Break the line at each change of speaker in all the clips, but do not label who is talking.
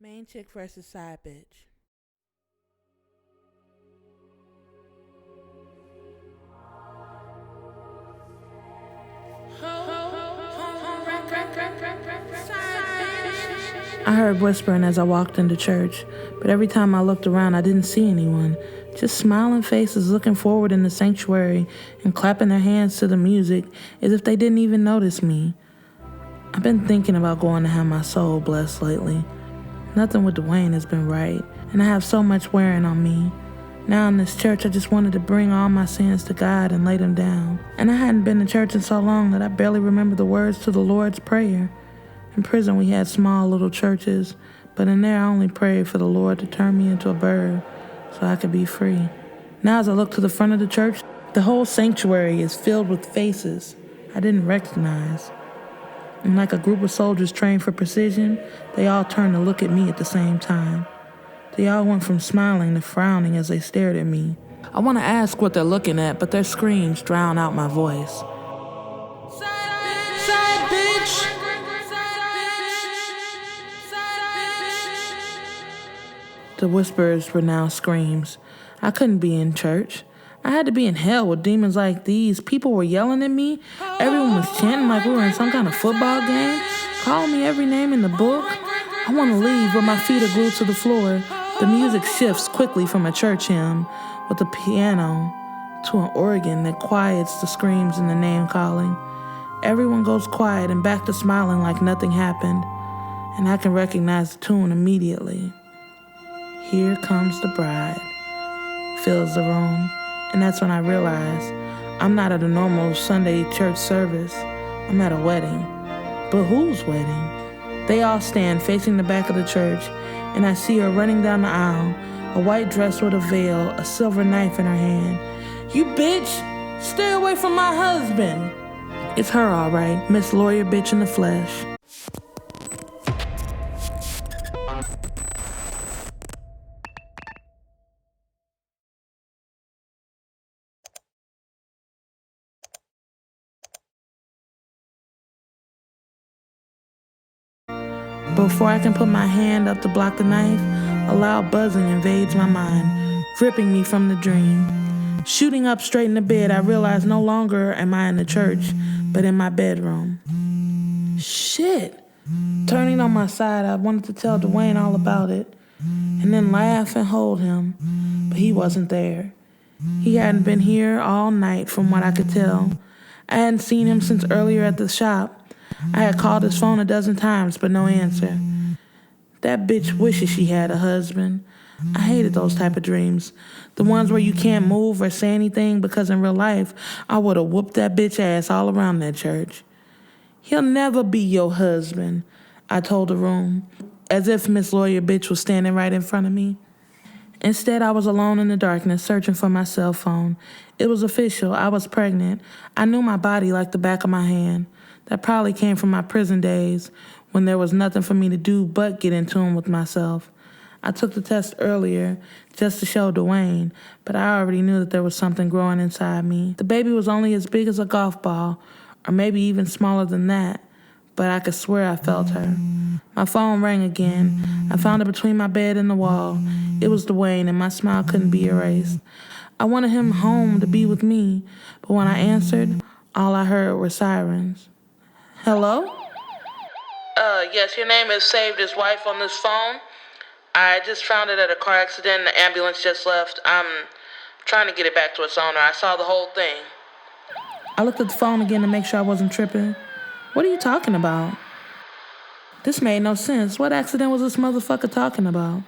Main chick versus side bitch. I heard whispering as I walked into church, but every time I looked around, I didn't see anyone. Just smiling faces looking forward in the sanctuary and clapping their hands to the music as if they didn't even notice me. I've been thinking about going to have my soul blessed lately. Nothing with DeWayne has been right, and I have so much wearing on me. Now in this church, I just wanted to bring all my sins to God and lay them down. And I hadn't been to church in so long that I barely remember the words to the Lord's Prayer. In prison, we had small little churches, but in there I only prayed for the Lord to turn me into a bird so I could be free. Now as I look to the front of the church, the whole sanctuary is filled with faces I didn't recognize. And like a group of soldiers trained for precision, they all turned to look at me at the same time. They all went from smiling to frowning as they stared at me. I want to ask what they're looking at, but their screams drown out my voice. Side bitch! The whispers were now screams. I couldn't be in church. I had to be in hell with demons like these. People were yelling at me. Everyone was chanting like we were in some kind of football game, calling me every name in the book. I want to leave, but my feet are glued to the floor. The music shifts quickly from a church hymn with a piano to an organ that quiets the screams and the name calling. Everyone goes quiet and back to smiling like nothing happened, and I can recognize the tune immediately. Here Comes the Bride fills the room, and that's when I realize I'm not at a normal Sunday church service. I'm at a wedding. But whose wedding? They all stand facing the back of the church, and I see her running down the aisle, a white dress with a veil, a silver knife in her hand. You bitch! Stay away from my husband! It's her, all right, Miss Lawyer Bitch in the flesh. Before I can put my hand up to block the knife, a loud buzzing invades my mind, ripping me from the dream. Shooting up straight in the bed, I realize no longer am I in the church, but in my bedroom. Shit! Turning on my side, I wanted to tell DeWayne all about it, and then laugh and hold him, but he wasn't there. He hadn't been here all night from what I could tell. I hadn't seen him since earlier at the shop. I had called his phone a dozen times, but no answer. That bitch wishes she had a husband. I hated those type of dreams. The ones where you can't move or say anything because in real life, I would have whooped that bitch ass all around that church. He'll never be your husband, I told the room, as if Miss Lawyer Bitch was standing right in front of me. Instead, I was alone in the darkness, searching for my cell phone. It was official. I was pregnant. I knew my body like the back of my hand. That probably came from my prison days when there was nothing for me to do but get in tune with myself. I took the test earlier just to show DeWayne, but I already knew that there was something growing inside me. The baby was only as big as a golf ball, or maybe even smaller than that, but I could swear I felt her. My phone rang again. I found it between my bed and the wall. It was DeWayne, and my smile couldn't be erased. I wanted him home to be with me, but when I answered, all I heard were sirens. Hello? Yes, your name is saved as wife on this phone. I just found it at a car accident. The ambulance just left. I'm trying to get it back to its owner. I saw the whole thing. I looked at the phone again to make sure I wasn't tripping. What are you talking about? This made no sense. What accident was this motherfucker talking about?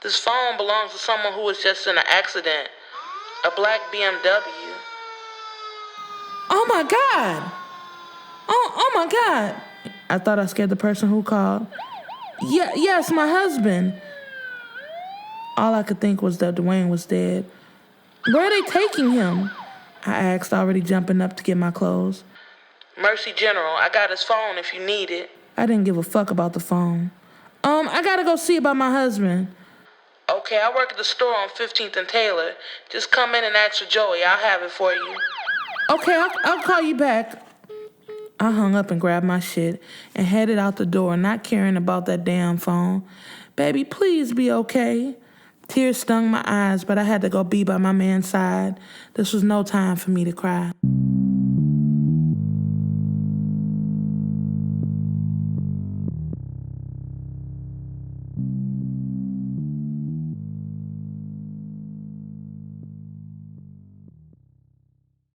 This phone belongs to someone who was just in an accident. A black BMW. Oh my God! Oh my God! I thought I scared the person who called. Yes, my husband. All I could think was that DeWayne was dead. Where are they taking him? I asked, already jumping up to get my clothes. Mercy General, I got his phone if you need it. I didn't give a fuck about the phone. I gotta go see about my husband. Okay, I work at the store on 15th and Taylor. Just come in and ask for Joey. I'll have it for you. Okay, I'll call you back. I hung up and grabbed my shit and headed out the door, not caring about that damn phone. Baby, please be okay. Tears stung my eyes, but I had to go be by my man's side. This was no time for me to cry.